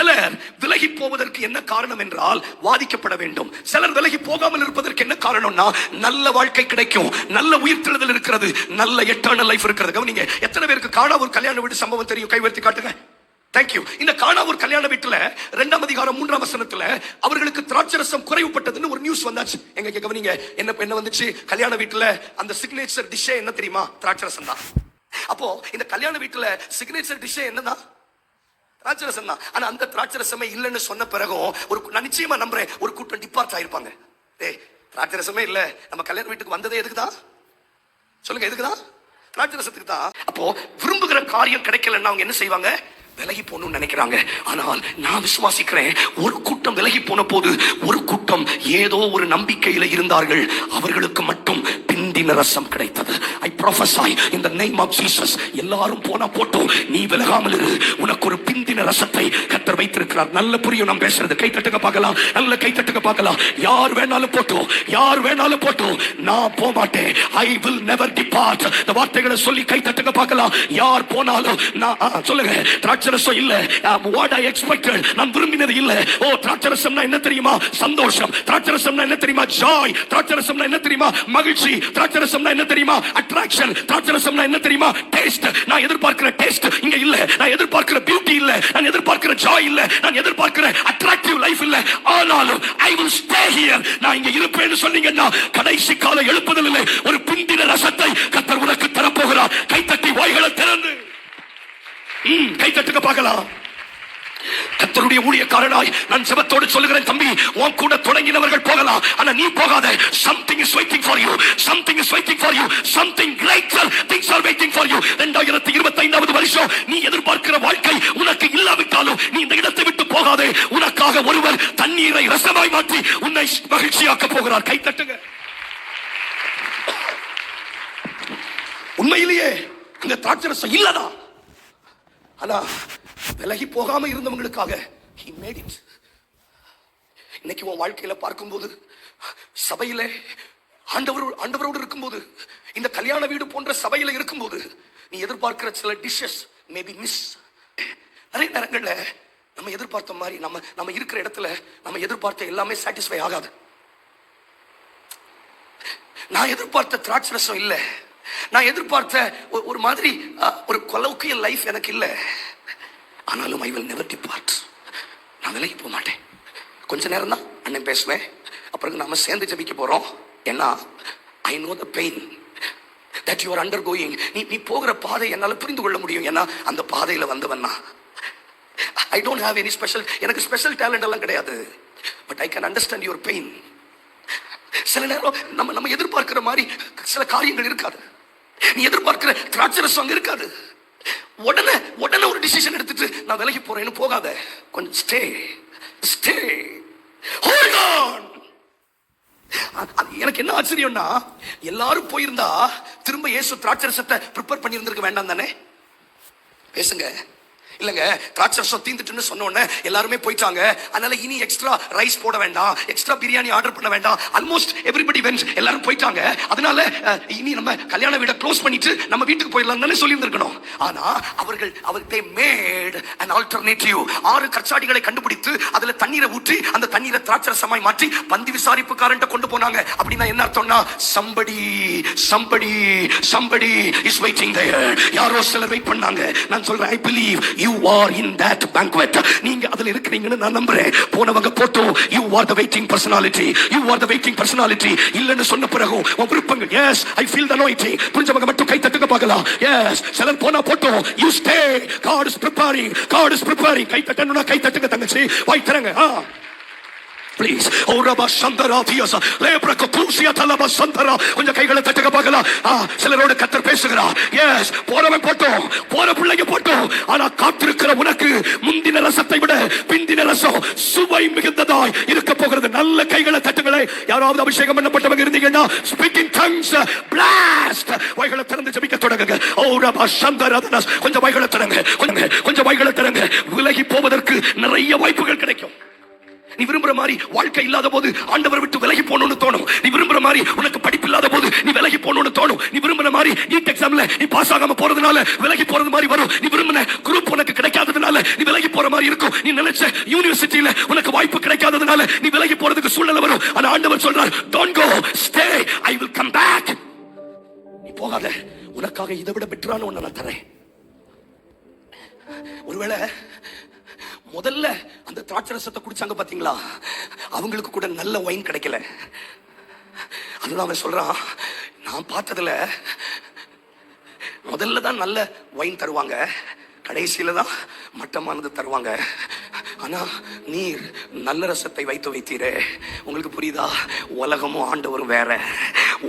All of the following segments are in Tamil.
சிலர் விலகி போவதற்கு என்ன காரணம் என்றால் வாதிக்கப்பட வேண்டும். சிலர் விலகி போகாமல் இருப்பதற்கு என்ன காரணம்னா நல்ல வாழ்க்கை கிடைக்கும், நல்ல உயிர்த்தெழுதல் இருக்கிறது, நல்ல எட்டர்னல் லைஃப் இருக்கிறது. கவனிங்க, எத்தனை பேருக்கு காணாவூர் கல்யாண வீடு சம்பவம் தெரியும்? கைவர்த்தி காட்டுங்க. தேங்க்யூ. இந்த காணாவூர் கல்யாண வீட்டுல 2ஆம் அதிகாரம் 3ஆம் வசனத்துல அவர்களுக்கு திராட்சரசம் குறைவுபட்டதுன்னு ஒரு நியூஸ் வந்தாச்சு. எங்க கவனிங்க, என்ன வந்துச்சு? கல்யாண வீட்டுல அந்த சிக்னேச்சர் டிஷ்ஷே என்ன தெரியுமா? திராட்சரசம் தான். அப்போ இந்த கல்யாண வீட்டுல சிக்னேச்சர் டிஷ்ஷே என்னதான்? திராட்சரசம் தான். ஆனா அந்த திராட்சரசமே இல்லைன்னு சொன்ன பிறகும் நான் நிச்சயமா நம்புறேன் ஒரு கூட்டம் டிபார்ட் ஆயிருப்பாங்க. திராட்சரசமே இல்ல, நம்ம கல்யாண வீட்டுக்கு வந்ததே எதுக்குதான்? சொல்லுங்க, எதுக்குதான்? திராட்சரசத்துக்கு தான். அப்போ விரும்புகிற காரியம் கிடைக்கலன்னா அவங்க என்ன செய்வாங்க? விலகி போகணும்னு நினைக்கிறாங்க. ஆனால் நான் விசுவாசிக்கிறேன், ஒரு கூட்டம் விலகி போன போது ஒரு கூட்டம் ஏதோ ஒரு நம்பிக்கையில இருந்தார்கள், அவர்களுக்கு மட்டும் பிந்தின ரசம் கிடைத்தது. I prophesy in the name of Jesus. எல்லாரும் போனா போட்டோம், நீ விலகாமல் இரு. உனக்கு ஒரு பிந்தின ரசத்தை கர்த்தர் வைத்திருக்கிறார். நல்ல புரியும் நான் பேசுறது. கை தட்டுங்க பார்க்கலாம், நல்ல கை தட்டுங்க பார்க்கலாம். யார் வேணாலும் போட்டோம், யார் வேணாலும் போட்டோம், நான் போக மாட்டேன். I will never depart. இந்த வார்த்தைகளை சொல்லி கை தட்டுங்க பார்க்கலாம். யார் போனாலும் நான் சொல்லுங்க, திராட்சரசம் இல்ல, what I expected, நான் விரும்பினது இல்ல. ஓ, திராட்சரசம்னா என்ன தெரியுமா? சந்தோஷம். திராட்சரசம்னா என்ன தெரியுமா? ஜாய். திராட்சரசம்னா என்ன தெரியுமா? மகிழ்ச்சி. திராட்சரசம்னா என்ன தெரியுமா? அட்ராக்ஷன். திராட்சரசம்னா என்ன தெரியுமா? டேஸ்ட். நான் எதிர்பார்க்கிற டேஸ்ட் இங்க இல்ல. நான் எதிர்பார்க்கிற பியூட்டி இல்ல. நான் எதிர்பார்க்கிற ஜாய் இல்ல. நான் எதிர்பார்க்கிற அட்ராக்டிவ் லைஃப் இல்ல. ஆனாலும் I will stay here. நான் இங்க இருப்பேன்னு சொன்னீங்கன்னா கடைசி கால எழுப்புதலில் ஒரு பிந்தின ரசத்தை கர்த்தர் உனக்கு தரப்போகிறார். கைத்தட்டி வாய்களை திறந்து கை தட்டுங்க பார்க்கலாம். கர்த்தருடைய ஊழியக்காரனாய் நான் ஜெபத்தோடு சொல்லுகிறேன், தம்பி, உன் கூட தொடங்கினவர்கள் போகலாம், ஆனா நீ போகாத. something is waiting for you, something is waiting for you, something greater things are waiting for you. 2025வது வருஷம் நீ எதிர்பார்க்கிற வாழ்க்கை உனக்கு இல்லாவிட்டாலும் நீ இந்த இடத்தை விட்டு போகாதே. உனக்காக ஒருவர் தண்ணீரை ரசமாய் மாற்றி உன்னை மகிழ்ச்சியாக்க போகிறார். கை தட்டுங்க. உண்மையிலேயே இந்த திராட்சரசம் இல்லதா? ஆனா விலகி போகாம இருந்தவங்களுக்காக he made it. இன்னைக்கு உன் வாழ்க்கையில பார்க்கும்போது, சபையில ஆண்டவரோடு இருக்கும்போது, இந்த கல்யாண வீடு போன்ற சபையில இருக்கும்போது நீ எதிர்பார்க்கிற சில டிஷஸ் மேபி மிஸ். நிறைய நேரங்கள்ல நம்ம எதிர்பார்த்த மாதிரி நம்ம இருக்கிற இடத்துல நம்ம எதிர்பார்த்த எல்லாமே சாட்டிஸ்ஃபை ஆகாது. நான் எதிர்பார்த்த திராட்சரசம் இல்ல, நான் எதிர்பார்த்த ஒரு மாதிரி ஒரு கொலோக்கியல் லைஃப் எனக்கு இல்ல. ஆனாலும் I will never depart. நான் விலகி போக மாட்டேன். கொஞ்ச நேரம் தான் அண்ணன் பேசுவேன், அப்புறம் நாம சேர்ந்து ஜெபிக்க போறோம். ஏன்னா I know the pain that you are undergoing. நீ போகிற பாதை என்னால புரிந்து கொள்ள முடியும். ஏன்னா அந்த பாதையில வந்தவன் நான். I don't have any special, எனக்கு ஸ்பெஷல் டேலண்ட் எல்லாம் கிடையாது. But I can understand your pain. சில நேரம் நம்ம எதிர்பார்க்கிற மாதிரி சில காரியங்கள் இருக்காது. நீ எதிர்பார்க்கிற திராட்சரசம் இருக்காது. உடனே ஒரு டிசிஷன் எடுத்துட்டு நான் விலகி போறேன்னு போகாத. கொஞ்சம் ஸ்டே ஹோல்ட் ஆன். எனக்கு என்ன ஆச்சரியம்னா, எல்லாரும் போயிருந்தா திரும்ப இயேசு திராட்சரசத்தை ப்ரிப்பேர் பண்ணி இருந்திருக்க வேண்டாம் தானே? பேசுங்க. இல்லங்க, திராட்சரசம் தீந்துட்டுன்னு சொன்ன உடனே எல்லாருமே போயிட்டாங்க, அதனால இனி எக்ஸ்ட்ரா ரைஸ் போட வேண்டாம், எக்ஸ்ட்ரா பிரியாணி ஆர்டர் பண்ண வேண்டாம். ஆல்மோஸ்ட் எவ்ரிபடி வென்ட், எல்லாரும் போயிட்டாங்க, அதனால இனி நம்ம கல்யாண வீட க்ளோஸ் பண்ணிட்டு நம்ம வீட்டுக்கு போயிடலாம் தானே சொல்லி இருந்திருக்கணும். ஆனா அவர்கள் they made an alternative. 6 கச்சாடிகளை கண்டுபிடித்து அதுல தண்ணீரை ஊற்றி அந்த தண்ணீரை திராட்சரசமாய் மாற்றி பந்தி விசாரிப்புக்காரன்ட்ட கொண்டு போனாங்க. அப்படின்னா என்ன அர்த்தம்னா, somebody is waiting there. யாரோ சிலர் வெயிட் பண்ணாங்க. நான் சொல்றேன், I believe you are in that banquet. நீங்க அதுல இருக்கீங்கன்னு நான் நம்புறேன். போனவங்க photo, you are the waiting personality, you are the waiting personality. இல்லன்னு சொன்ன பிறகு உன் விருப்பங்க, yes I feel the anointing. புரிஞ்சவங்க மட்டும் கை தட்டுங்க பார்க்கலாம். yes, சிலர் போனா photo, you stay, God is preparing. கை தட்டணும்னா கை தட்டுங்க தங்கச்சி, வாய் தரங்க. Please. ஓரபா சந்தரா தியசா லேப்ரக குசியா தலபா சந்தரா. கொஞ்சம் கைகளை தட்டுங்க பார்க்கலாம். சிலரோடு கர்த்தர் பேசுகிறார். எஸ், போறவன் போட்டோம், போற பிள்ளைங்க போட்டோம், ஆனா காத்திருக்கிற உனக்கு முந்தின ரசத்தை விட பிந்தின ரசம் சுவை மிகுந்ததாய் இருக்க போகிறது. நல்ல கைகளை தட்டுங்களே. யாராவது அபிஷேகம் பண்ணப்பட்டவங்க இருந்தீங்கன்னா ஸ்பீக் இன் டங்ஸ், பிளாஸ்ட். வாய்களை திறந்து ஜெபிக்க தொடங்குங்க. ஓரபா சந்தரா தனஸ். கொஞ்சம் வாய்களை திறங்க, கொஞ்சம் வாய்களை திறங்க. விலகி போவதற்கு நிறைய வாய்ப்புகள் கிடைக்கும். நீ விரும்புற மாதிரி வாழ்க்கை இல்லாத போது ஆண்டவர் விட்டு விலகி போகணும்னு தோணும். நீ விரும்புற மாதிரி உனக்கு படிப்பு இல்லாத போது நீ விலகி போகணும்னு தோணும். நீ விரும்புற மாதிரி நீட் எக்ஸாம்ல நீ பாஸ் ஆகாம போறதுனால விலகி போறது மாதிரி வரும். நீ விரும்பின குரூப் உனக்கு கிடைக்காததுனால நீ விலகி போற மாதிரி இருக்கும். நீ நினைச்ச யூனிவர்சிட்டியில உனக்கு வாய்ப்பு கிடைக்காததுனால நீ விலகி போறதுக்கு சூழ்நிலை வரும். ஆனா ஆண்டவர் சொல்றார், don't go, stay, I will come back. நீ போகாத, உனக்காக இதை விட பெட்டரான ஒண்ணு நான் தரேன். ஒருவேளை முதல்ல அந்த திராட்சரசத்தை குடிச்சாங்க பாத்தீங்களா, அவங்களுக்கு கூட நல்ல வைன் கிடைக்கல. அதுதான் அவன் சொல்றான், நான் பார்த்ததுல முதல்ல தான் நல்ல வைன் தருவாங்க, கடைசியில தான் மட்டமானது தருவாங்க. ஆனா நீர் நல்ல ரசத்தை வைத்து வைத்தீரே. உங்களுக்கு புரியுதா? உலகமும் ஆண்டவரும் வேற.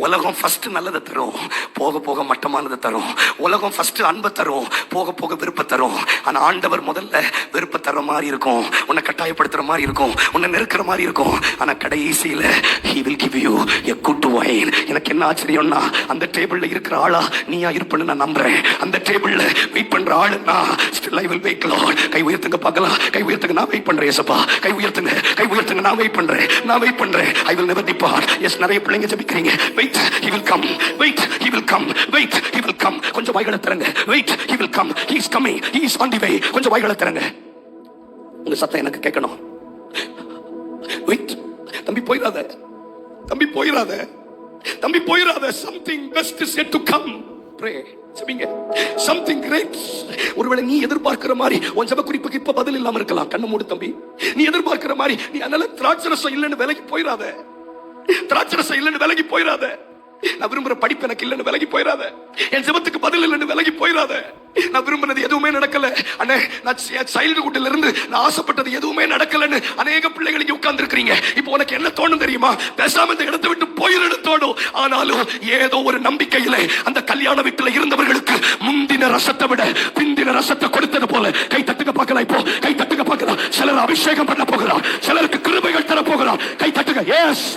உலகம் ஃபர்ஸ்ட் நல்லதை தரும், போக போக மட்டமானது தரும். உலகம் ஃபர்ஸ்ட் அன்பை தரும், போக போக விருப்ப தரும். ஆனா ஆண்டவர் முதல்ல விருப்ப தர மாதிரி இருக்கும், உன்னை கட்டாயப்படுத்துற மாதிரி இருக்கும், உன்னை நெருக்கிற மாதிரி இருக்கும். ஆனா கடைசியில he will give you a good wine. எனக்கு என்ன ஆச்சரியம்னா, அந்த டேபிள்ல இருக்கிற ஆளா நீயா இருப்பேன்னு நான் நம்புறேன். அந்த டேபிள்ல வெயிட் பண்ற ஆளுன்னா still I will wait Lord. கை உயர்த்துங்க பார்க்கலாம், கை உயர்த்துங்க. நான் வெயிட் பண்றேன் ஏசப்பா, கை உயர்த்துங்க, கை உயர்த்துங்க. நான் வெயிட் பண்றேன், நான் வெயிட் பண்றேன். I will never depart. Yes, நிறைய பிள்ளைங்க ஜெபிக்கிறீங்க. Wait, he will come. Wait, he will come. Wait, he will come. கொஞ்சம் வாய்களை திறங்க. Wait, he will come. He is coming. He is on the way. கொஞ்சம் வாய்களை திறங்க. உங்க சத்தம் எனக்கு கேட்கணும். Wait, தம்பி போயிராத, தம்பி போயிராத, தம்பி போயிராத. Something best is yet to come. Pray. Something great. ஒருவேளை நீ எதிர்பார்க்கிற மாதிரி உன் ஜெப குறிப்புக்கு இப்ப பதில் இல்லாம இருக்கலாம். கண்ணு மூடு தம்பி. நீ எதிர்பார்க்கிற மாதிரி நீ அதனால திராட்சரசம் இல்லைன்னு விலகி போயிராத. திராட்சரசம் இல்லைன்னு விலகி போயிராத. நான் விரும்புற படிப்பு எனக்கு இல்லைன்னு விலகி போயிராத. என் ஜெபத்துக்கு பதில் இல்லைன்னு விலகி போயிராத. நான் விரும்பினது எதுவுமே நடக்கல, அண்ணே நான் சைல்ட்ஹுட்ல இருந்து நான் ஆசைப்பட்டது எதுவுமே நடக்கலன்னு அநேக பிள்ளைகள் இங்க உட்கார்ந்து இருக்கீங்க. இப்போ உனக்கு என்ன தோணும் தெரியுமா? பேசாம இந்த இடத்தை விட்டு போயிட தோணும். ஆனாலும் ஏதோ ஒரு நம்பிக்கையில அந்த கல்யாண வீட்டுல இருந்தவர்களுக்கு முந்தின ரசத்தை விட பிந்தின ரசத்தை கொடுத்தது போல கை தட்டுங்க பார்க்கலாம். இப்போ கை தட்டுங்க பார்க்கலாம். சிலர் அபிஷேகம் பண்ண போகிறார், சிலருக்கு கிருபைகள் தர போகிறார். கை தட்டுங்க. எஸ்,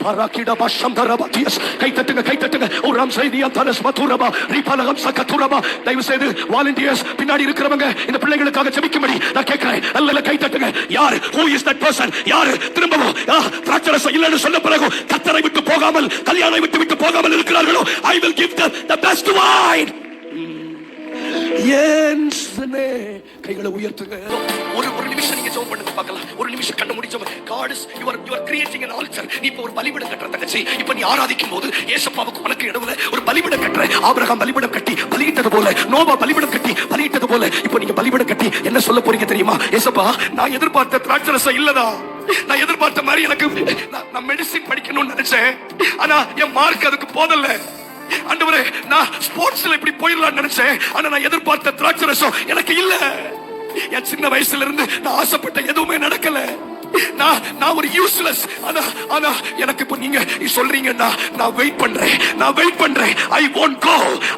பராக்கிட பஷந்தரபதியஸ். கை தட்டுங்க, கை தட்டுங்க. ஓரம் செய்தியா தரஸ் மதுரபா ரிபலகம் சகதுரபா. தயவு செய்து வாலண்டியர்ஸ் பின்னாடி இருக்கிறவங்க இந்த பிள்ளைகளுக்காக ஜெபிக்கும்படி நான் கேட்கிறேன். நல்ல கை தட்டுங்க. யார்? who is that person? யார் திரும்பவும் திராட்சரசம் இல்லைன்னு சொன்ன பிறகு கர்த்தரை விட்டு போகாமல், கல்யாணை விட்டு போகாமல் இருக்கிறார்களோ, I will give them the best wine. கைகளை உயர்த்துங்க. ஒரு நிமிஷம் நீங்க ஜெபம் பண்ணுங்க பார்க்கலாம். ஒரு நிமிஷம் கண்ண மூடி ஜெபம். God is you are creating an altar. நீ இப்ப ஒரு பலிபீடம் கட்டற தங்கச்சி. இப்ப நீ ஆராதிக்கும் போது இயேசுவுக்கு உனக்கு நடுவுல ஒரு பலிபீடம் கட்டற. ஆபிரகாம் பலிபீடம் கட்டி பலியிட்டது போல, நோவா பலிபீடம் கட்டி பலியிட்டது போல இப்ப நீங்க பலிபீடம் கட்டி என்ன சொல்ல போறீங்க தெரியுமா? இயேசுப்பா, நான் எதிர்பார்த்த திராட்சரசம் இல்லடா. நான் எதிர்பார்த்த மாதிரி எனக்கு நான் மெடிசின் படிக்கணும்னு நினைச்சேன். ஆனா என் மார்க் அதுக்கு போதல்ல. ஆண்டவரே, நான் ஸ்போர்ட்ஸ்ல இப்படி போயிடலாம்னு நினைச்சேன். ஆனா நான் எதிர்பார்த்த திராட்சரசம் எனக்கு இல்ல. என் சின்ன வயசுல இருந்து நான் ஆசைப்பட்ட எதுவுமே நடக்கல. நான் ஒரு யூஸ்லெஸ். ஆனா எனக்கு இப்ப நீங்க சொல்றீங்கன்னா நான் வெயிட் பண்றேன். I won't go.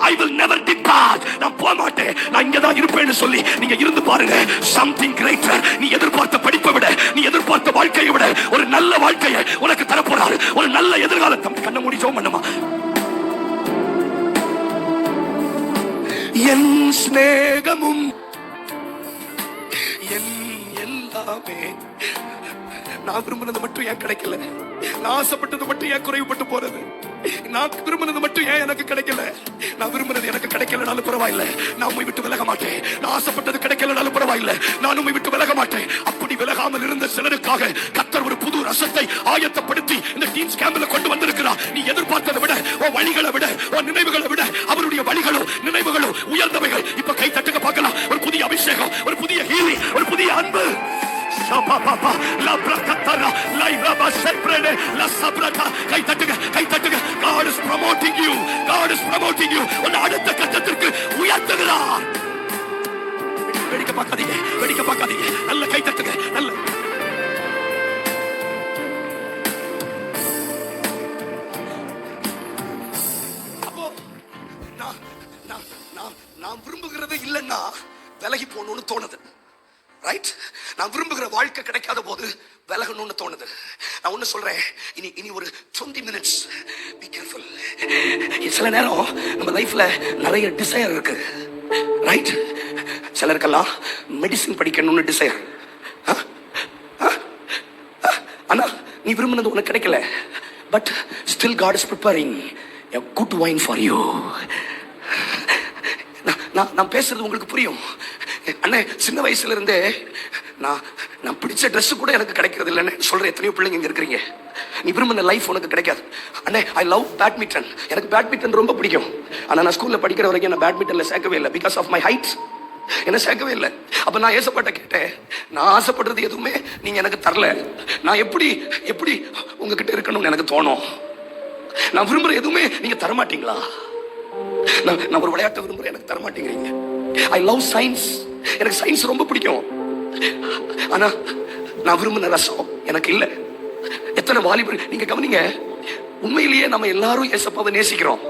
I will never depart. நான் போக மாட்டேன், நான் இங்க தான் இருப்பேன்னு சொல்லி நீங்க இருந்து பாருங்க. Something greater. நீ எதிர்பார்த்த படிப்பை விட, நீ எதிர்பார்த்த வாழ்க்கையை விட ஒரு நல்ல வாழ்க்கையை உனக்கு தரப்போறாரு. ஒரு நல்ல எதிர்காலத்தை கண்ண மூடி ஜெபம் பண்ணுமா. என் ஸ்நேகமும் என் எல்லாமே. நான் விரும்பினது மட்டும் ஏன் கிடைக்கல? நான் ஆசைப்பட்டது மட்டும் ஏன் குறைவுபட்டு போறது? நான் விரும்பினது மட்டும் ஏன் எனக்கு கிடைக்கல? நான் விரும்பினது எனக்கு கிடைக்கலனாலும் பரவாயில்ல, நான் உம்மை விட்டு விலக மாட்டேன். நான் ஆசைப்பட்டது கிடைக்கலனாலும் பரவாயில்ல, நான் உம்மை விட்டு விலக மாட்டேன். அப்படி விலகாமல் இருந்த சிலருக்காக கர்த்தர் ஒரு புது ரசத்தை ஆயத்தப்படுத்தி இந்த டீன்ஸ் கேம்ப்ல கொண்டு வந்திருக்கிறார். நீ எதிர்பார்த்ததை விட, உன் வழிகளை விட, உன் நினைவுகளை விட அவருடைய வழிகளும் நினைவுகளும் உயர்ந்தவைகள். இப்ப கை தட்டுங்க பார்க்கலாம். ஒரு புதிய அபிஷேகம், ஒரு புதிய ஹீலிங், ஒரு புதிய அன்பு. கை தட்டுங்க, கை தட்டுங்க. God is promoting you. God is promoting you. உன்னை அடுத்த கட்டத்திற்கு உயர்த்துகிறார். வெடிக்க பார்க்காதீங்க, வெடிக்க பார்க்காதீங்க. நல்ல கை தட்டுங்க. நல்ல அப்போ நான் விரும்புகிறது இல்லைன்னா விலகி போகணும்னு தோணுது. ரைட்? நான் விரும்புகிற வாழ்க்கை கிடைக்காத போது விலகணும்னு தோணுது. நான் ஒண்ணு சொல்றேன், இனி ஒரு 20 minutes be careful. சில நேரம் நம்ம லைஃப்ல நிறைய டிசைர் இருக்கு. ரைட்? சிலருக்கெல்லாம் மெடிசின் படிக்கணும்னு டிசைர். நீ விரும்பினது உனக்கு கிடைக்கல, but still God is preparing a good wine for you. நான் பேசுறது உங்களுக்கு புரியும் அண்ணே? சின்ன வயசுல இருந்தே நான் பிடிச்ச ட்ரெஸ் கூட எனக்கு கிடைக்கிறது இல்லைன்னு சொல்ற எத்தனையோ பிள்ளைங்க இங்க இருக்கிறீங்க. நீ விரும்பின லைஃப் உனக்கு கிடைக்காது. அண்ணே, ஐ லவ் பேட்மிண்டன். எனக்கு பேட்மிண்டன் ரொம்ப பிடிக்கும். ஆனா நான் ஸ்கூல்ல படிக்கிற வரைக்கும் நான் பேட்மிண்டன்ல சேர்க்கவே இல்லை, பிகாஸ் ஆஃப் மை ஹைட். என்ன சேர்க்கவே இல்லை. அப்ப நான் ஏசப்பட்ட கேட்டேன், நான் ஆசைப்படுறது எதுவுமே நீங்க எனக்கு தரல, நான் எப்படி எப்படி உங்ககிட்ட இருக்கணும்னு எனக்கு தோணும். நான் விரும்புற எதுவுமே நீங்க தரமாட்டீங்களா? நான் ஒரு விளையாட்டை விரும்புறேன், எனக்கு தரமாட்டேங்கிறீங்க. I love science. எனக்கு சயின்ஸ் ரொம்ப பிடிக்கும். ஆனா நான் விரும்பின ரசம் எனக்கு இல்ல. எத்தனை வாலிபர் நீங்க கவனிங்க, உண்மையிலேயே நம்ம எல்லாரும் ஏசப்பாவை நேசிக்கிறோம்.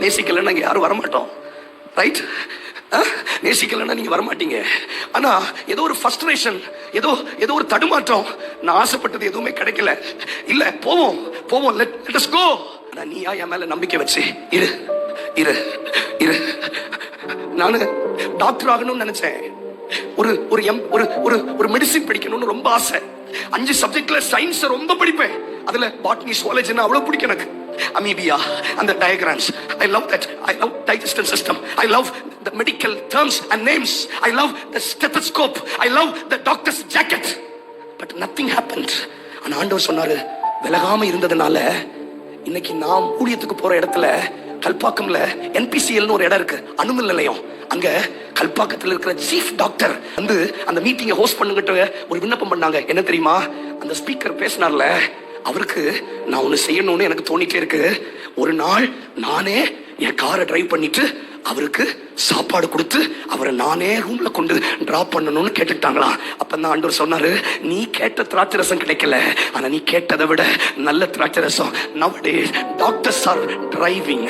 நேசிக்கலன்னா இங்க யாரும் வரமாட்டோம், ரைட்? நேசிக்கலன்னா நீங்க வரமாட்டீங்க. ஆனா ஏதோ ஒரு ஃப்ரஸ்ட்ரேஷன், ஏதோ ஒரு தடுமாற்றம், நான் ஆசைப்பட்டது எதுவுமே கிடைக்கல. இல்ல, போவோம் let us go. ஆனா நீயா என் மேல நம்பிக்கை வச்சு இரு. நானு டாக்டர் ஆகணும்னு நினைச்சேன். ஒரு மெடிசின் படிக்கணும்னு ரொம்ப ஆசை. 5 சப்ஜெக்ட்ல சயின்ஸ் ரொம்ப படிப்பேன். அதுல பாட்னி, சுவாலஜி அவ்வளவு பிடிக்கும் எனக்கு. அமீபியா, அந்த diagrams, I love that. I love digestive system. I love the medical terms and names. I love the stethoscope. I love the doctor's jacket. But nothing happened. ஆனா ஆண்டவர் சொன்னாரு, விலகாம இருந்ததுனால இன்னைக்கு நாம் ஊழியத்துக்கு போற இடத்துல கல்பாக்கம்ல NPCL ஒரு இடம் இருக்கு, அணுமின் நிலையம். அங்க கல்பாக்கத்தில் இருக்கிற சீஃப் டாக்டர் வந்து அந்த மீட்டிங்கை ஹோஸ்ட் பண்ணுங்கிட்ட ஒரு விண்ணப்பம் பண்ணாங்க. என்ன தெரியுமா? அந்த ஸ்பீக்கர் பேசினார்ல, அவருக்கு நான் ஒண்ணு செய்யணும்னு எனக்கு தோணிட்டே இருக்கு. ஒரு நாள் நானே என் காரை டிரைவ் பண்ணிட்டு அவருக்கு சாப்பாடு கொடுத்து அவரை நானே ரூம்ல கொண்டு டிராப் பண்ணணும்னு கேட்டுட்டாங்களா. அப்பதான் ஆண்டவர் சொன்னாரு, நீ கேட்ட திராட்சை ரசம் கிடைக்கல, ஆனா நீ கேட்டதை விட நல்ல திராட்சை ரசம். nowadays doctors are driving.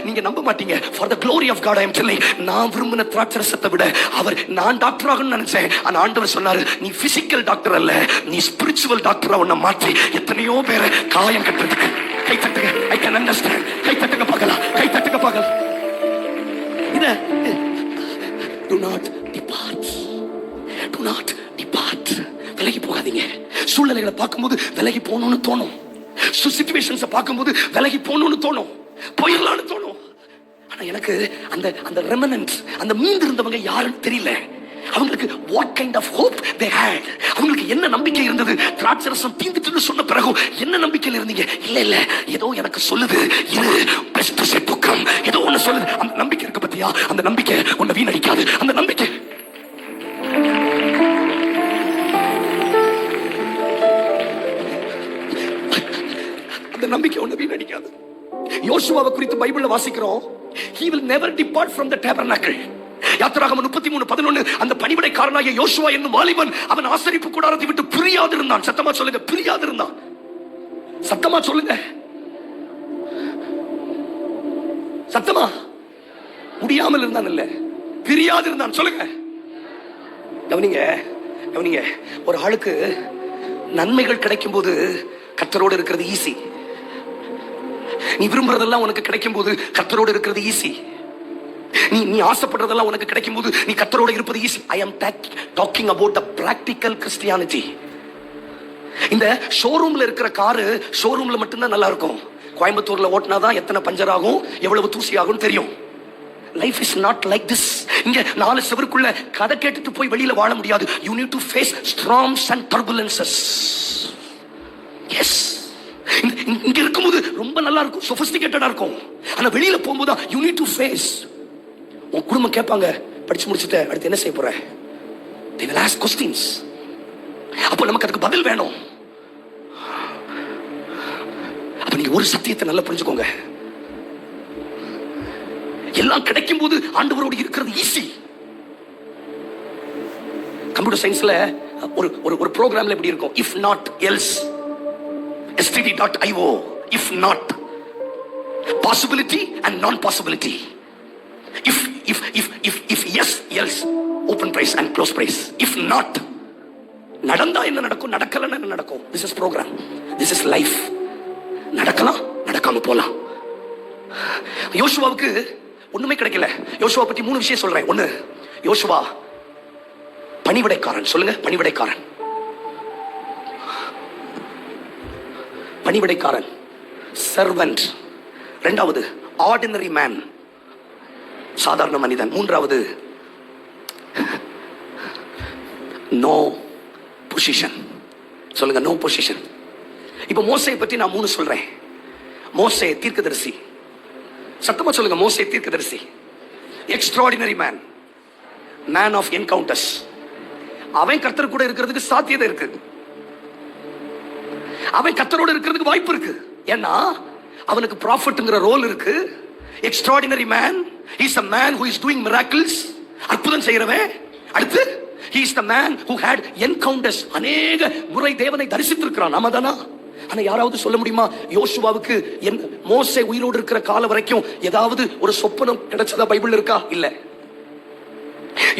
நீங்க நம்ப மாட்டீங்க. for the glory of God I am telling, நான் விரும்பின திராட்சை ரசத்தை விட நான் டாக்டர் ஆகணும்னு நினைச்சேன். ஆனா ஆண்டவர் சொன்னாரு, நீ பிசிக்கல் டாக்டர் அல்ல, நீ ஸ்பிரிச்சுவல் டாக்டரா உன்னை மாற்றி எத்தனையோ பேரை காயம் கட்டுறதுக்கு. கை தட்டுங்க. I can understand. கை தட்டுங்க பார்க்கலாம். கை தட்டுங்க பார்க்கலாம். இத do not depart. விலகி போகாதீங்க. சூழ்நிலைகளை பார்க்கும்போது விலகி போகணும்னு தோணும். சிச்சுவேஷன்ஸை பார்க்கும்போது விலகி போகணும்னு தோணும், போயிடலாம்னு தோணும். ஆனா எனக்கு அந்த ரெமனன்ட், அந்த மீந்து இருந்தவங்க யாருன்னு தெரியல. அவங்களுக்கு what kind of hope they had, அவங்களுக்கு என்ன நம்பிக்கை இருந்தது? திராட்சை ரசம் தீந்துட்டுன்னு சொன்ன பிறகு என்ன நம்பிக்கையில் இருந்தீங்க? இல்ல ஏதோ எனக்கு சொல்லுது, இது பெஸ்ட் செப்புக்கம், ஏதோ ஒண்ணு சொல்லுது. அந்த நம்பிக்கை இருக்கு பத்தியா? அந்த நம்பிக்கை உன்னை வீணடிக்காது. அந்த நம்பிக்கை உன்னை வீணடிக்காது. யோசுவாவை குறித்து பைபிள்ல வாசிக்கிறோம், he will never depart from the tabernacle. யாத்திராகமம் 33:11, அந்த பணிவிடைக்காரனாகிய யோசுவா என்னும் வாலிபன் அவன் ஆசரிப்பு கூடாரத்தை விட்டு பிரியாது இருந்தான். சத்தமா சொல்லுங்க, பிரியாது இருந்தான். சத்தமா சொல்லுங்க, சத்தமா. முடியாமல் இருந்தான் இல்ல, பிரியாது இருந்தான். சொல்லுங்க. கவனிங்க. ஒரு ஆளுக்கு நன்மைகள் கிடைக்கும் போது கர்த்தரோடு இருக்கிறது ஈஸி. நீ விரும்புறதெல்லாம் உனக்கு கிடைக்கும் போது கர்த்தரோடு இருக்கிறது ஈஸி. நீ ஆசைப்படுறதெல்லாம் உனக்கு கிடைக்கும் போது நீ கர்த்தரோட இருப்பது easy. I am talking about the practical Christianity. இந்த ஷோரூம்ல இருக்கிற காரு ஷோரூம்ல மட்டும்தான் நல்லா இருக்கும். கோயம்புத்தூர்ல ஓட்டினாதான் எத்தனை பஞ்சர் ஆகும், எவ்வளவு தூசி ஆகும் தெரியும். Life is not like this. இங்க 4 செவருக்குள்ள கதை கேட்டுட்டு போய் வெளியில வாழ முடியாது. You need to face storms and turbulences. Yes. இங்க இருக்கும்போது ரொம்ப நல்லா இருக்கும், சொபிஸ்டிகேட்டடா இருக்கும். ஆனா வெளியில போகும்போது you need to face. உன் குடும்பம் கேட்பாங்க, படிச்சு முடிச்சுட்டு அடுத்து என்ன செய்ய போற? They will ask questions. அப்போ நமக்கு அதுக்கு பதில் வேணும். அப்ப நீங்க ஒரு சத்தியத்தை நல்லா புரிஞ்சுக்கோங்க, எல்லாம் கிடைக்கும் போது ஆண்டவரோடு இருக்கிறது ஈஸி. கம்ப்யூட்டர் சயின்ஸ்ல ஒரு ப்ரோக்ராம்ல எப்படி இருக்கும்? if not else, std.io, if not, possibility and non possibility. if yes, else, open price and close price. if not, நடந்தா என்ன நடக்கும், நடக்கலன்னா என்ன நடக்கும்? this is program, this is life. நடக்கலாம், நடக்காம போலாம். யோசுவாவுக்கு ஒண்ணுமே கிடைக்கல. யோசுவா பத்தி 3 விஷயம் சொல்றேன். 1, யோசுவா பணிவிடைக்காரன். சொல்லுங்க, பணிவிடைக்காரன். பணிவிடைக்காரன், சர்வன்ட். இரண்டாவது ஆர்டினரி மேன், சாதாரண மனிதன். மூன்றாவது நோ பொசிஷன். சொல்லுங்க, நோ பொசிஷன். இப்ப மோசேயை பற்றி நான் 3 சொல்றேன். மோசே தீர்க்கதரிசி. சத்தமா சொல்லுங்க, மோசே தீர்க்கதரிசி. Extraordinary man, man of encounters. அவன் கர்த்தர் கூட இருக்கிறதுக்கு சாத்தியதை இருக்கு. அவன் கர்த்தரோட இருக்கிறதுக்கு வாய்ப்பு இருக்கு. ஏன்னா அவனுக்கு ப்ராஃபட்ங்கிற ரோல் இருக்கு. Extraordinary man, he is a man who is doing miracles. அற்புதம் செய்யறவன். அடுத்து he is the man who had encounters. அநேக முறை தேவனை தரிசித்திருக்கிறான். நாமதானா? ஆனா யாராவது சொல்ல முடியுமா, யோசுவாவுக்கு மோசே உயிரோடு இருக்கிற கால வரைக்கும் ஏதாவது ஒரு சொப்பனம் கிடைச்சதா பைபிள் இருக்கா? இல்ல.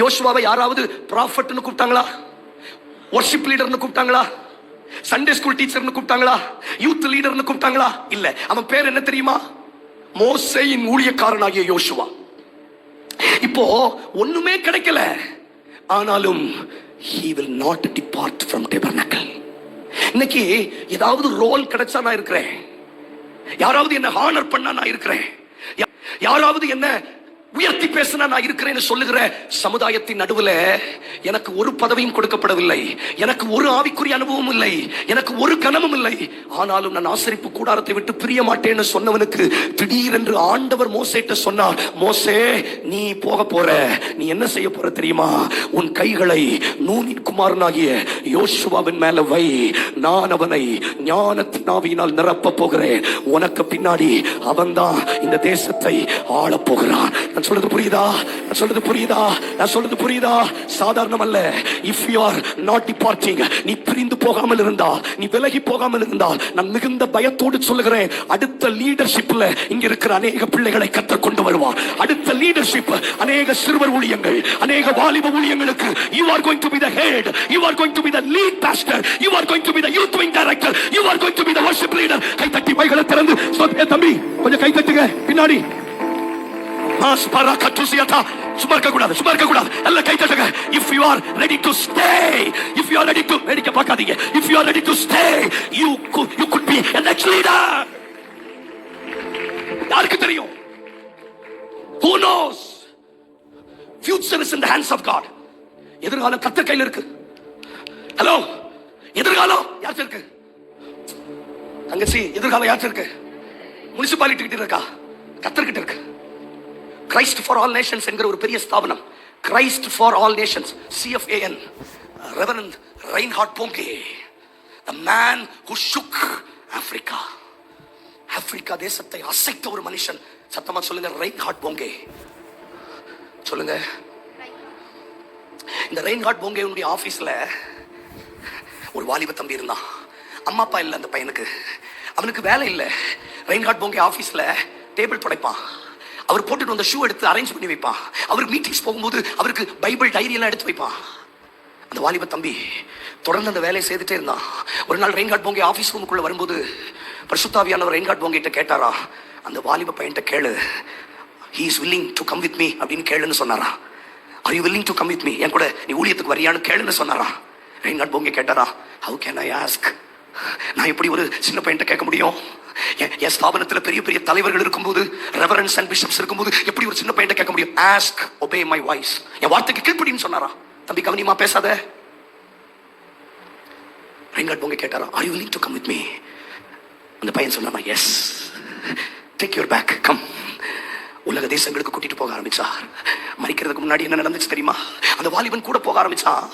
யோசுவாவை யாராவது ப்ராஃபட்னு கூப்பிட்டாங்களா? வொர்ஷிப் லீடர்னு கூப்பிட்டாங்களா? சண்டே ஸ்கூல் டீச்சர்னு கூப்பிட்டாங்களா? யூத் லீடர்னு கூப்பிட்டாங்களா? இல்ல. அவன் பேர் என்ன தெரியுமா? மோசேயின் ஊழியக்காரனாகிய யோசுவா. இப்போ ஒண்ணுமே கிடைக்கல, ஆனாலும் he will not depart from tabernacle. இன்னைக்கு ஏதாவது ரோல் கிடைச்சா நான் இருக்கிறேன், யாராவது என்ன ஹானர் பண்ணா நான் இருக்கிறேன், யாராவது என்ன உயர்த்தி பேசினா நான் இருக்கிறேன்னு சொல்லுகிற சமுதாயத்தின் நடுவுல எனக்கு ஒரு பதவியும் கொடுக்கப்படவில்லை, எனக்கு ஒரு ஆவிக்குரிய அனுபவம் இல்லை, எனக்கு ஒரு கனமும் இல்லை. ஆனாலும் நான் ஆசரிப்பு கூடாரத்தை விட்டு பிரிய மாட்டேன்னு சொன்னவனுக்கு திடீரென்று ஆண்டவர் மோசேட்ட சொன்னார், மோசே நீ போக போற, நீ என்ன செய்ய போற தெரியுமா? உன் கைகளை நூனின் குமாரனாகிய யோசுவாவின் மேல வை, நான் அவனை ஞானத்தின் ஆவியினால் நிரப்ப போகிறேன், உனக்கு பின்னாடி அவன்தான் இந்த தேசத்தை ஆள போகிறான். நான் சொல்றது புரியுதா? நான் சொல்றது புரியுதா? நான் சொல்றது புரியுதா? சாதாரணம் அல்ல. if you are not departing, நீ பிரிந்து போகாமல் இருந்தால், நீ விலகி போகாமல் இருந்தால், நான் மிகுந்த பயத்தோடு சொல்லுகிறேன், அடுத்த லீடர்ஷிப்ல இங்க இருக்கிற அநேக பிள்ளைகளை கர்த்தர் கொண்டு வருவார். அடுத்த லீடர்ஷிப், அநேக சிறுவர் ஊழியங்கள், அநேக வாலிப ஊழியங்களுக்கு you are going to be the head, you are going to be the lead pastor, you are going to be the youth wing director, you are going to be the worship leader. கை தட்டி மைகளை திறந்து சொல்லுங்க, தம்பி கொஞ்சம் கை தட்டுங்க பின்னாடி. சுமர்க்க கூடாது, எல்லாம் கை தட்டுங்க. If you are ready to stay, if you are ready to, வேடிக்கை பார்க்காதீங்க, if you are ready to stay, you could be a next leader. யாருக்கு தெரியும்? Who knows? Future is in the hands of God. எதிர்காலம் கர்த்தர் கையில் இருக்கு. ஹலோ, எதிர்காலம் யாருக்கு இருக்கு? தங்கச்சி, எதிர்காலம் யாருக்கு இருக்கு? முனிசிபாலிட்டி கிட்ட இருக்கா? கர்த்தர் கிட்ட இருக்கு. கிரைஸ்ட் ஃபார் ஆல் நேஷன்ஸ் என்கிற ஒரு பெரிய ஸ்தாபனம், Christ for all nations, CFAN, reverend Reinhard Bonnke, the man who shook Africa. ஆப்பிரிக்கா தேசத்தை அசைத்த ஒரு மனுஷன். சத்தமா சொல்லுங்க, ரெயின்ஹார்ட் போங்கே. சொல்லுங்க. இந்த ரெயின்ஹார்ட் போங்கேவுடைய ஆபீஸ்ல ஒரு வாலிப தம்பி இருந்தான். அம்மா அப்பா இல்ல அந்த பையனுக்கு, அவனுக்கு வேலை இல்லை. ரெயின்ஹார்ட் போங்கே ஆபீஸ்ல டேபிள் துடைப்பான், அவர் போட்டுட்டு வந்த ஷூ எடுத்து அரேஞ்ச் பண்ணி வைப்பான், அவருக்கு மீட்டிங்ஸ் போகும்போது அவருக்கு பைபிள் டைரி எல்லாம் எடுத்து வைப்பான். அந்த வாலிப தம்பி தொடர்ந்து அந்த வேலையை செய்துட்டே இருந்தான். ஒரு நாள் ரெயின்ஹார்ட் போங்கே ஆபீஸ் ரூமுக்குள்ள வரும்போது பரிசுத்தாவியானவர் ரெயின்ஹார்ட் போங்கே கிட்ட கேட்டாரா, அந்த வாலிப பையன்கிட்ட கேளு, he is willing to come with me அப்படின்னு கேளுன்னு சொன்னாரா. are you willing to come with me, என் கூட நீ ஊழியத்துக்கு வரியான்னு கேளுன்னு சொன்னாரா. ரெயின்ஹார்ட் போங்கே கேட்டாரா, how can I ask, நான் எப்படி ஒரு சின்ன பையன்கிட்ட கேட்க முடியும்? என் ஸ்தாபனத்தில் பெரிய பெரிய தலைவர்கள் இருக்கும்போது, ரெவரன்ஸ் அண்ட் பிஷப்ஸ் இருக்கும்போது எப்படி ஒரு சின்ன பையன்கிட்ட கேட்க முடியும்? ask, obey my voice, என் வார்த்தைக்கு கீழ்ப்படின்னு சொன்னாரா. தம்பி கவனிமா பேசாத. ரெயின்ஹார்ட் போங்கே கேட்டாரா, are you willing to come with me? அந்த பையன் சொன்னானா, yes, take your bag, come. உலக தேசங்களுக்கு கூட்டிட்டு போக ஆரம்பிச்சார். மரிக்கிறதுக்கு முன்னாடி என்ன நடந்துச்சு தெரியுமா? அந்த வாலிபன் கூட போக ஆரம்பிச்சான்.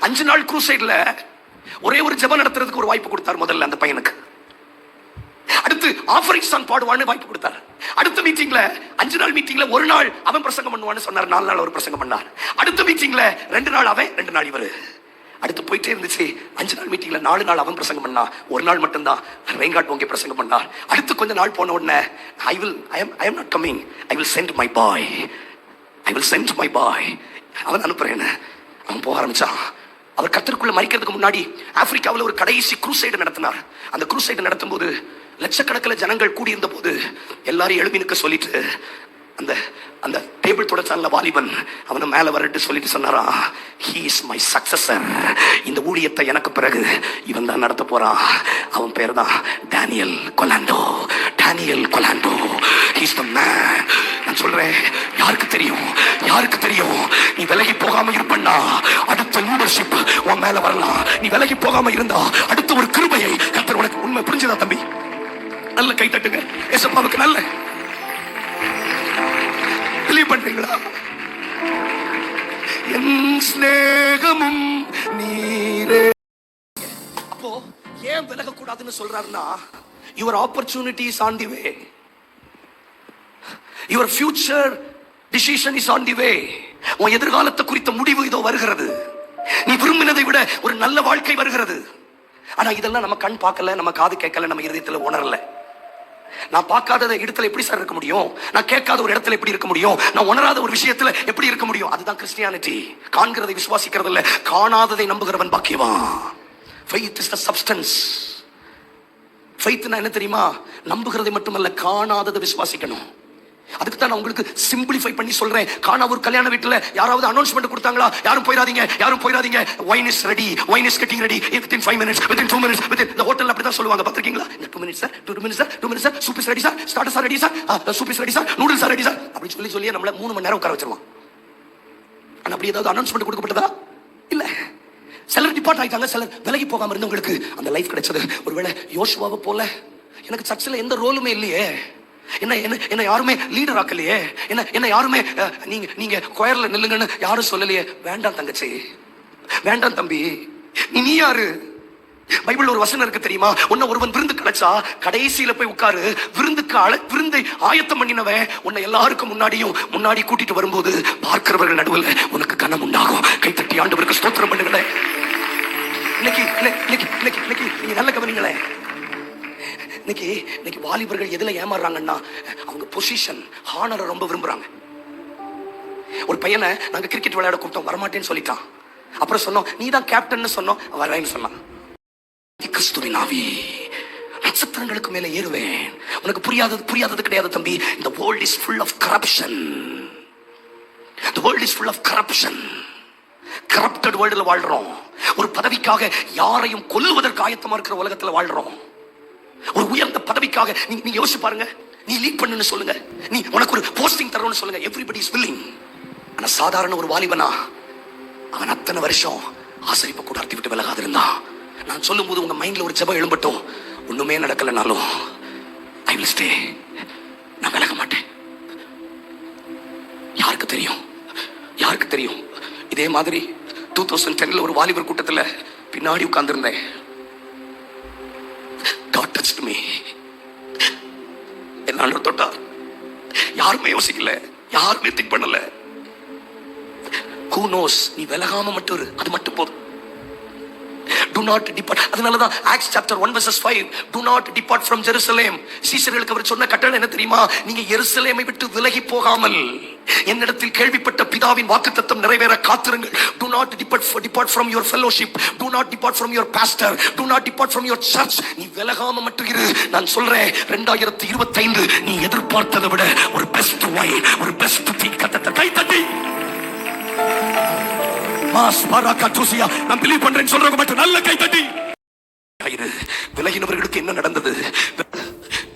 5 நாள் க்ரூசைட்ல ஒரே ஒரு ஜெபம் நடத்துறதுக்கு ஒரு வாய்ப்பு கொடுத்தார் முதல்ல அந்த பையனுக்கு. அடுத்து ஆஃபரிங் சாங் பாடுவான்னு வாய்ப்பு கொடுத்தார். அடுத்த மீட்டிங்ல 5 நாள் மீட்டிங்ல ஒரு நாள் அவன் பிரசங்கம் பண்ணுவான்னு சொன்னார், 4 நாள் அவர் பிரசங்கம் பண்ணார். அடுத்த மீட்டிங்ல 2 நாள் அவன், 2 நாள் இவரு. அடுத்து போயிட்டே இருந்துச்சு. 5 நாள் மீட்டிங்ல 4 நாள் அவன் பிரசங்கம் பண்ணா, ஒரு நாள் மட்டும்தான் ரெயின்ஹார்ட் போங்கே பிரசங்கம் பண்ணார். அடுத்து கொஞ்ச நாள் போன உடனே I am not coming, I will send my boy, I will send my boy, அவன் அனுப்புறேன்னு அவன் போக ஆரம்பிச்சான். அவர் கர்த்தருக்குள்ள மரிக்கிறதுக்கு முன்னாடி ஆப்பிரிக்காவில் ஒரு கடைசி குரூசைடு நடத்தினார். அந்த குரூசைடு நடத்தும் போது லட்சக்கணக்கில் ஜனங்கள் கூடியிருந்த போது எல்லாரும் எழுப்பி நிற்க சொல்லிட்டு அந்த அந்த டேபிள் தொடச்சான்ல வாலிபன், அவனை மேல வரட்டு சொல்லிட்டு சொன்னாரா, he is my successor. இந்த ஊழியத்தை எனக்கு பிறகு இவன் தான் நடத்த போறான். அவன் பேர் தான் Daniel Kolenda. Daniel Kolenda, he is the man. நான் சொல்றேன், யாருக்கு தெரியும், யாருக்கு தெரியும், நீ விலகி போகாம இருப்பண்ணா அடுத்த லீடர்ஷிப் உன் மேல வரலாம். நீ விலகி போகாம இருந்தா அடுத்த ஒரு கிருபையை கர்த்தர் உனக்கு. உண்மை புரிஞ்சுதா தம்பி? நல்ல கை தட்டுங்க ஏசப்பாவுக்கு. நல்ல பண்றீங்களா? என் ஸ்நேகமும் நீரே. அப்போ ஏன் விலக கூடாதுன்னு சொல்றாருன்னா, your opportunity is on the way, your future decision is on the way. உன் எதிர்காலத்தை குறித்த முடிவு இதோ வருகிறது. நீ விரும்பினதை விட ஒரு நல்ல வாழ்க்கை வருகிறது. ஆனா இதெல்லாம் நம்ம கண் பார்க்கல, நம்ம காது கேட்கல, நம்ம இருதயத்துல உணரல. நான் பார்க்காத இடத்துல எப்படி சார் இருக்க முடியும்? நான் கேட்காத ஒரு இடத்துல எப்படி இருக்க முடியும்? நான் உணராத ஒரு விஷயத்துல எப்படி இருக்க முடியும்? அதுதான் கிறிஸ்டியானிட்டி. காண்கிறதை விசுவாசிக்கிறது இல்ல, காணாததை நம்புகிறவன் பாக்கியவான். faith is the substance. faithனா என்ன தெரியுமா? நம்புகிறதை மட்டுமல்ல, காணாததை விசுவாசிக்கணும். அதுக்கு தான் நான் உங்களுக்கு சிம்பிளிஃபை பண்ணி சொல்றேன். காணா ஒரு கல்யாண வீட்டுல யாராவது அனௌன்ஸ்மெண்ட் கொடுத்தாங்களா, யாரும் போயிடாதீங்க, யாரும் போயிடாதீங்க, wine is ready, wine is getting ready within 5 minutes, within 2 minutes, within the hotel அப்படி தான் சொல்லுவாங்க. பாத்துக்கீங்களா? 2 minutes sir, 2 minutes sir, 2 minutes sir, soup is ready sir, starters are ready sir, soup is ready sir, noodles are ready sir. அப்படி சொல்லி நம்மள 3 மணி நேரம் உட்கார வச்சிருவான். ஆனா அப்படி ஏதாவது அனௌன்ஸ்மெண்ட் கொடுக்கப்பட்டதா? இல்ல. சிலர் டிபார்ட் ஆயிட்டாங்க, சிலர் விலகி போகாம இருந்தவங்களுக்கு அந்த லைஃப் கிடைச்சது. ஒருவேளை யோசுவாவை போல எனக்கு சர்ச்சில் எந்த ரோலுமே இல்லையே, என்ன யாருமே லீடர் ஆக்கலையே, என்ன யாருமே நீங்க கொயர்ல நில்லுங்கன்னு யாரும் சொல்லலையே. வேண்டாம் தங்கச்சி, வேண்டாம் தம்பி, நீ யாரு? பைபிள் ஒரு வசனம் இருக்கு தெரியுமா? உன்னை ஒருவன் விருந்து கிடைச்சா கடைசியில போய் உட்காரு. விருந்தை ஆயத்தம் பண்ணினவன் உன்னை எல்லாருக்கும் முன்னாடி கூட்டிட்டு வரும்போது பார்க்கிறவர்கள் நடுவில் உனக்கு கனம் உண்டாகும். கைத்தட்டி ஆண்டவருக்கு ஸ்தோத்திரம் பண்ணுங்களேன். இன்னைக்கு நீங்க நல்ல கவனிங்களேன். இன்னைக்கு வாலிபர்கள் எதுல ஏமாறாங்கன்னா, அவங்க பொசிஷன், ஹானரை ரொம்ப விரும்புறாங்க. ஒரு பையனை நாங்க கிரிக்கெட் விளையாட கூப்பிட்டோம், வரமாட்டேன்னு சொல்லிட்டான். அப்புறம் சொன்னோம், நீ தான் கேப்டன் சொன்னோம், வரேன்னு சொன்னான். கிறிஸ்துவின் ஆவி, நட்சத்திரங்களுக்கு மேல ஏறுவேன். உனக்கு புரியாதது கிடையாது தம்பி. இந்த world is full of corruption. The world is full of corruption. corrupted வேர்ல்டுல வாழ்றோம். ஒரு பதவிக்காக யாரையும் கொல்லுவதற்கு ஆயத்தமா இருக்கிற உலகத்துல வாழ்றோம். ஒரு உயர்ந்த பதவிக்காக நீங்க யோசிச்சு பாருங்க. நீ லீட் பண்ணுன்னு சொல்லுங்க, நீ உனக்கு ஒரு போஸ்டிங் தரணும்னு சொல்லுங்க, எவ்ரிபடி இஸ் வில்லிங். ஆனா சாதாரண ஒரு வாலிபனா அவன் அத்தனை வருஷம் ஆசரிப்பு கூடாரத்தை விட்டு விலகாது இருந்தான். நான் சொல்லும் போது உங்க மைண்ட்ல ஒரு ஜெபம் எழும்பட்டும். ஒண்ணுமே நடக்கலனாலும் ஐ வில் ஸ்டே, நான் விலக மாட்டேன். யாருக்கு தெரியும், யாருக்கு தெரியும்? இதே மாதிரி 2010 ஒரு வாலிபர் கூட்டத்துல பின்னாடி உட்கார்ந்து இருந்தேன். God touched me. என்ன தொட்டார். யாருமே யோசிக்கல, யாருமே திங்க் பண்ணல. Who knows? நீ விலகாம மட்டும் இரு, அது மட்டும் போதும். Do not depart. அதனாலதான் Acts chapter 1 verses 5, do not depart from Jerusalem. சீஷர்களுக்கு அவர் சொன்ன கட்டளை என்ன தெரியுமா? நீங்க எருசலேமை விட்டு விலகி போகாமல் என்னிடத்தில் கேள்விப்பட்ட பிதாவின் வாக்குத்தத்தம் நிறைவேற காத்திருங்கள். Do not depart from your fellowship. Do not depart from your pastor. Do not depart from your church. நீ விலகாம மட்டும் இரு. நான் சொல்றேன், 2025 நீ எதிர்பார்த்ததை விட ஒரு பெஸ்ட் wine, ஒரு பெஸ்ட் டீ கட்டத்தை கை தட்டி நான் பிலீவ் பண்றேன்னு சொல்றவங்க மட்டும் நல்ல கை தட்டி. விலகினவர்களுக்கு என்ன நடந்தது?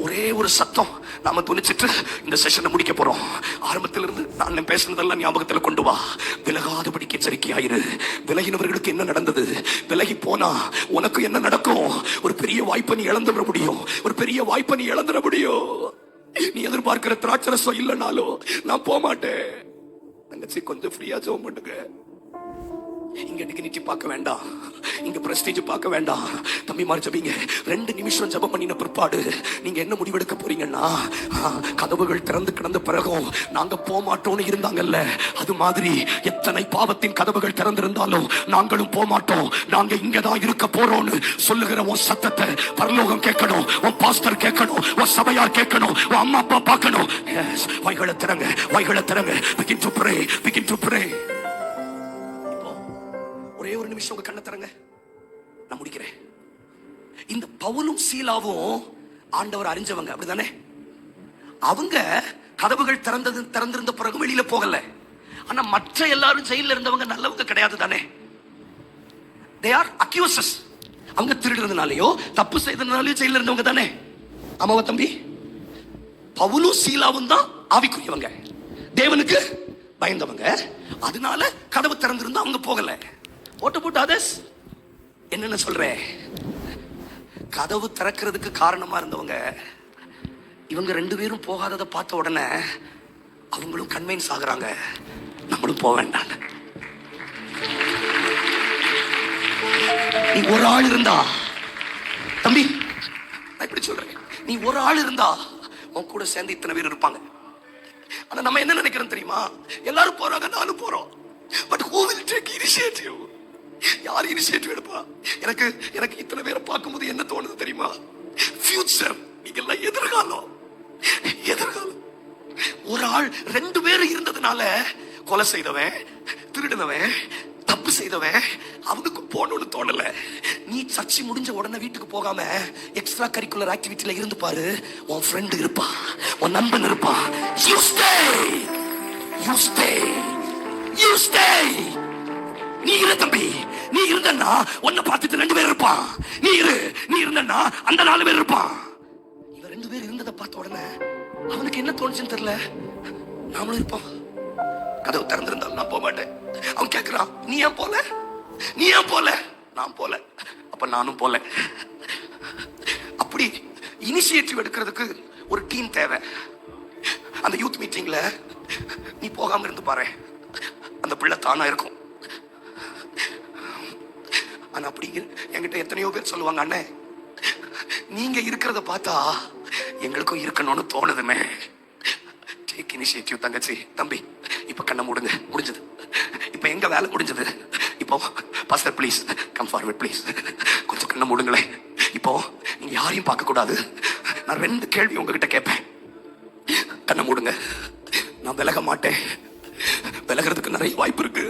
ஒரே ஒரு சத்தம் நாம துணிச்சிட்டு இந்த செஷனை முடிக்க போறோம். ஆரம்பத்தில் இருந்து நான் பேசுனதெல்லாம் ஞாபகத்தில் கொண்டு வா. விலகாதபடிக்கு எச்சரிக்கையாயிரு. விலகினவர்களுக்கு என்ன நடந்தது? விலகி போனா உனக்கு என்ன நடக்கும்? ஒரு பெரிய வாய்ப்பை நீ இழந்துட முடியும். ஒரு பெரிய வாய்ப்பை நீ இழந்துட முடியும். நீ எதிர்பார்க்கிற திராட்சரசம் இல்லைனாலும் நான் போக மாட்டேன். தங்கச்சி கொஞ்சம் ஃப்ரீயா ஜெபம் பண்ணுங்க. இங்க டிக்னிட்டி பார்க்க வேண்டாம், இங்க பிரஸ்டீஜ் பார்க்க வேண்டாம். தம்பி மாதிரி ஜெபிங்க. 2 நிமிஷம் ஜெபம் பண்ணின பிற்பாடு நீங்க என்ன முடிவெடுக்க போறீங்கன்னா, கதவுகள் திறந்து கிடந்த பிறகும் நாங்க போக மாட்டோம்னு இருந்தாங்கல்ல, அது மாதிரி எத்தனை பாவத்தின் கதவுகள் திறந்திருந்தாலும் நாங்களும் போக மாட்டோம், நாங்க இங்கதான் இருக்க போறோம்னு சொல்லுகிற உன் சத்தத்தை பரலோகம் கேட்கணும், உன் பாஸ்டர் கேட்கணும், உன் சபையார் கேட்கணும், உன் அம்மா அப்பா பார்க்கணும். வாய்களை திறங்க, வாய்களை திறங்க. begin to pray, begin to pray. ஒரே ஒரு நிமிஷம் உங்க கண்ணை திறங்க, நான் முடிக்கிறேன். இந்த பவுலும் சீலாவும் ஆண்டவர் அறிஞ்சவங்க, அப்படிதானே? அவங்க கதவுகள் திறந்திருந்த பிறகு வெளியில போகல. ஆனா மற்ற எல்லாரும் ஜெயில இருந்தவங்க நல்லவங்க கிடையாது தானே? they are accusers. அவங்க திருடுறதுனாலயோ தப்பு செய்ததுனாலயோ ஜெயில இருந்தவங்க தானே? ஆமாவா தம்பி? பவுலும் சீலாவும் தான் ஆவிக்குரியவங்க, தேவனுக்கு பயந்தவங்க. அதனால கதவு திறந்திருந்தா அவங்க போகல. ஓட்ட போட்டு அதர்ஸ் என்னன்னு சொல்றேன், கதவு திறக்கிறதுக்கு காரணமா இருந்தவங்க இவங்க ரெண்டு பேரும் போகாததை பார்த்த உடனே அவங்களும் கன்வின்ஸ் ஆகுறாங்க, நம்மளும் போக வேண்டாம். நீ ஒரு ஆள் இருந்தா தம்பி, நான் இப்படி சொல்றேன், நீ ஒரு ஆள் இருந்தா உன் கூட சேர்ந்து இத்தனை பேர் இருப்பாங்க. ஆனா நம்ம என்ன நினைக்கிறோம் தெரியுமா? எல்லாரும் போறாங்க, நானும் போறோம். But who will take initiative? யார் இனிஷியேட்டிவ் எடுப்பா? எனக்கு எனக்கு இத்தனை பேரை பார்க்கும்போது என்ன தோணுது தெரியுமா? ஃபியூச்சர், நீங்கெல்லாம் எதிர்காலம். ஒரு ஆள் ரெண்டு பேர் இருந்ததுனால கொலை செய்தவன், திருடினவன், தப்பு செய்தவன் அவனுக்கு போகணும்னு தோணல. நீ சர்ச்சை முடிஞ்ச உடனே வீட்டுக்கு போகாம எக்ஸ்ட்ரா கரிக்குலர் ஆக்டிவிட்டில இருந்து பாரு, உன் ஃப்ரெண்ட் இருப்பா, உன் நண்பன் இருப்பான். You stay. நீ இரு தம்பி, நீ இருந்தன்னா உன்னை பார்த்துட்டு ரெண்டு பேர் இருப்பான். நீ இருந்தன்னா அந்த 4 பேர் இருப்பான். இவன் 2 பேர் இருந்ததை பார்த்த உடனே அவனுக்கு என்ன தோணுச்சுன்னு தெரியல, நாமளும் இருப்போம். கதவு திறந்திருந்தாலும் நான் போக மாட்டேன். அவன் கேட்கிறான், நீ ஏன் போல? நான் போல. அப்ப நானும் போல. அப்படி இனிஷியேட்டிவ் எடுக்கிறதுக்கு ஒரு டீம் தேவை. அந்த யூத் மீட்டிங்ல நீ போகாம இருந்து பாரு, அந்த பிள்ளை தானா இருக்கும். ஆனா அப்படி என்கிட்ட எத்தனையோ பேர் சொல்லுவாங்க, அண்ணே நீங்க இருக்கிறத பார்த்தா எங்களுக்கும் இருக்கணும்னு தோணுதுமே. டேக் இனிஷியேட்டிவ் தங்கச்சி, தம்பி. இப்ப கண்ணை மூடுங்க, முடிஞ்சது. இப்ப எங்க வேலை முடிஞ்சது. இப்போ pastor please come forward please, கொஞ்சம் கண்ணை மூடுங்களேன். இப்போ நீங்க யாரையும் பார்க்க கூடாது. நான் 2 கேள்வி உங்ககிட்ட கேட்பேன், கண்ணை மூடுங்க. நான் விலக மாட்டேன், விலகிறதுக்கு நிறைய வாய்ப்பு இருக்கு.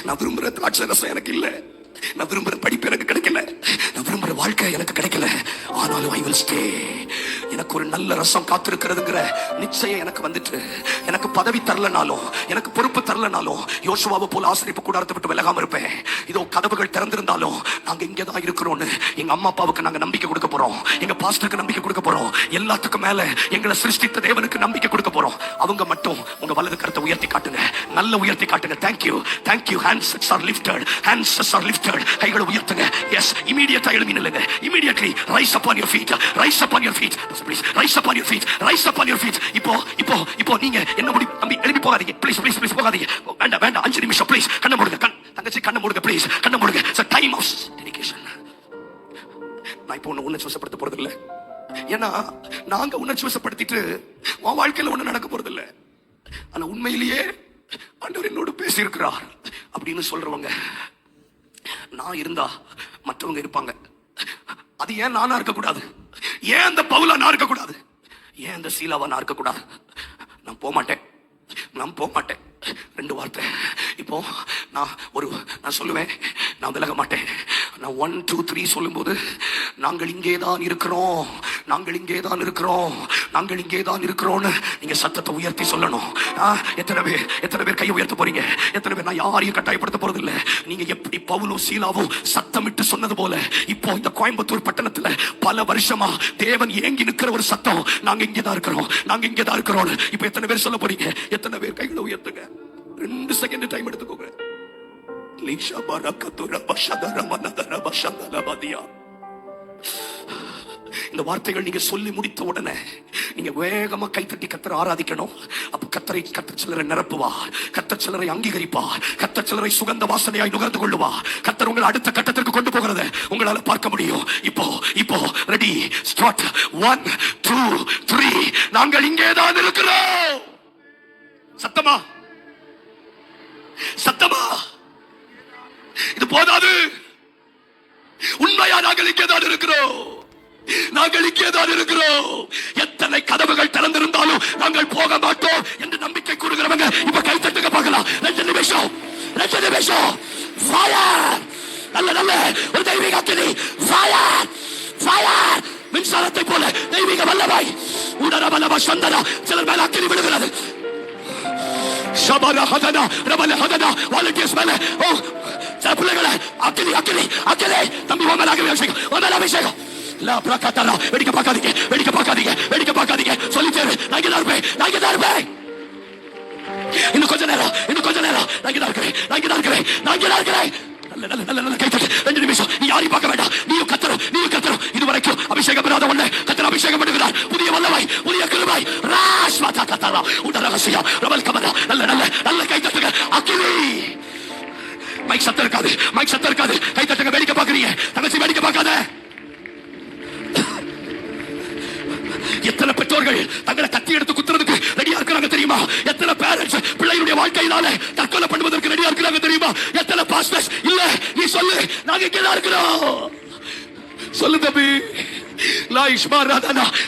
நான் விரும்புற திராட்சை ரசம் எனக்கு இல்லை, நான் விரும்புற படிப்பு எனக்கு கிடைக்கல, நான் விரும்புற வாழ்க்கை எனக்கு கிடைக்கல. ஆனாலும் I will stay. எனக்கு ஒரு நல்ல ரசம் காத்திருக்கிறதுங்கிற நிச்சயம் எனக்கு வந்துட்டு, எனக்கு பதவி தரலனாலும், எனக்கு பொறுப்பு தரலனாலும் யோசுவாவை போல ஆசிரியப்பு கூடாரத்தை விட்டு விலகாம இருப்பேன். இதோ கதவுகள் திறந்திருந்தாலும் நாங்க இங்கதான் இருக்கிறோம்னு எங்க அம்மா அப்பாவுக்கு நாங்க நம்பிக்கை கொடுக்க போறோம், எங்க பாஸ்டருக்கு நம்பிக்கை கொடுக்க போறோம், எல்லாத்துக்கும் மேல எங்களை சிருஷ்டித்த தேவனுக்கு நம்பிக்கை கொடுக்க போறோம். அவங்க மட்டும் உங்க வலது கரத்தை உயர்த்தி காட்டுங்க, நல்ல உயர்த்தி காட்டுங்க. தேங்க்யூ. hands are lifted. கைகளை உயர்த்துங்க. எஸ், இமிடியேட்டா எழும்பி நில்லுங்க. Immediately rise up on your feet. Please rise up on your feet. இப்போ நீங்க என்ன முடி தம்பி, எழுப்பி போகாதீங்க ப்ளீஸ் போகாதீங்க. வேண்டாம் 5 நிமிஷம் ப்ளீஸ். கண்ணை மூடுங்க, தங்கச்சி கண்ணை மூடுங்க ப்ளீஸ், கண்ணை மூடுங்க. It's time of dedication. நான் இப்போ உன்னை உணர்ச்சிவசப்படுத்த போறது இல்ல, ஏன்னா நாங்க உணர்ச்சிவசப்படுத்திட்டு உன் வாழ்க்கையில ஒண்ணு நடக்க போறது இல்ல. ஆனா உண்மையிலேயே ஆண்டவர் என்னோடு பேசி இருக்கிறார் அப்படின்னு சொல்றவங்க, நான் இருந்தா மற்றவங்க இருப்பாங்க. அது ஏன் நானா இருக்கக்கூடாது? ஏன் அந்த பவுலா நான் இருக்கக்கூடாது? ஏன் அந்த சீலாவா நான் இருக்கக்கூடாது? நான் போக மாட்டேன். 2 வார்த்தை. இப்போ நான் சொல்லுவேன், நான் விலக மாட்டேன். நான் 1 2 3 சொல்லும்போது நாங்கள் இங்கேதான் இருக்கிறோம்னு நீங்க சத்தத்தை உயர்த்தி சொல்லணும். எத்தனை பேர் கையை உயர்த்த போறீங்க? எத்தனை பேர்? நான் யாரையும் கட்டாயப்படுத்த போறது இல்ல. நீங்க எப்படி பவுலும் சீலாவும் சத்தமிட்டு சொன்னது போல இப்போ இந்த கோயம்புத்தூர் பட்டணத்துல பல வருஷமா தேவன் ஏங்கி நிற்கிற ஒரு சத்தம், நாங்க இங்கேதான் இருக்கிறோம். இப்போ எத்தனை பேர் சொல்ல போறீங்க? எத்தனை பேர் கைகளை உயர்த்துங்க? 2 செகண்ட் டைம் எடுத்துக்கோங்க. இந்த வார்த்தைகள் நீங்க சொல்லி முடித்த உடனே நீங்க வேகமா கைத்தட்டி கர்த்தரை ஆராதிக்கணும். அப்ப கர்த்தர் சிலரை நிரப்புவா, கர்த்தர் சிலரை அங்கீகரிப்பா, கர்த்தர் சிலரை சுகந்த வாசனையாய் நுகர்ந்து கொள்ளுவா. கர்த்தர் உங்களை அடுத்த கட்டத்திற்கு கொண்டு போகிறத உங்களால பார்க்க முடியும். இப்போ ரெடி, ஸ்டார்ட். 1 2 3. நாங்கள் இங்கேதான் இருக்கிறோம். சத்தமா இது போதாது. உண்மையா நாங்கள் இங்கேதான் இருக்கிறோம். எத்தனை கதவுகள் திறந்திருந்தாலும் நாங்கள் போக மாட்டோம் என்று நம்பிக்கை கூறுகிறவங்க இப்ப கை தட்டுங்க பார்க்கலாம். 2 நிமிஷம். ஃபயர். நல்ல ஒரு தெய்வீக அக்கினி. ஃபயர். மின்சாரத்தை போல தெய்வீக வல்லமை உடர வல்லவ சந்தனா சிலர் மேல அக்கினி விழுகிறது. ஷபர ஹதனா ரபல ஹதனா வாலண்டியர்ஸ் மேல ஓ சில பிள்ளைகளை அக்கினி அக்கினி அக்கினி தம்பி உன் மேல அபிஷேகம், உன் மேல அபிஷேகம். லா பிரகாத்தரா வெடிக்க பார்க்காதீங்க, வெடிக்க பார்க்காதீங்க, வெடிக்க பார்க்காதீங்க. சொல்லிட்டேன் நான் இங்க இருப்பேன், நான் இங்க இருப்பேன். இன்னும் கொஞ்ச நேரம், இன்னும் கொஞ்ச நேரம். நான் இங்க இருக்கிறேன், நான் இங்க இருக்கிறேன், நான் இங்க இருக்கிறேன். நல்ல நல்ல நல்ல நல்ல கைத்தட்டு. 2 நிமிஷம் நீ யாரையும் பார்க்க வேண்டாம். நீயும் கத்தரும், நீயும் கத்தரும். இதுவரைக்கும் அபிஷேகம் பெறாத ஒண்ணு கத்தர் அபிஷேகம் பண்ணுகிறார். புதிய வல்லமை, புதிய கிருபை. ராஷ்வாதா கத்தரா உட ரகசியா ரபல் கமரா. நல்ல நல்ல நல்ல கைத்தட்டுங்க. அக்கினி மைக் சத்தம் இருக்காது, மைக் சத்தம் இருக்காது. கைத்தட்டுங்க. வேடிக்கை பார்க்கறீங்க தங்கச்சி, வேடிக்கை பார்க்காத. எத்தனை பெற்றோர்கள் தங்களை கத்தி எடுத்து குத்துறதுக்கு ரெடியா இருக்கிறாங்க தெரியுமா? எத்தனை பேரண்ட்ஸ் பிள்ளைகளுடைய வாழ்க்கையினால தற்கொலை பண்ணுவதற்கு ரெடியா இருக்கிறாங்க தெரியுமா? எத்தனை பாஸ்டர்ஸ் இல்ல நீ சொல்லு நாங்க இங்க தான் இருக்கிறோம். சொல்லு தம்பி.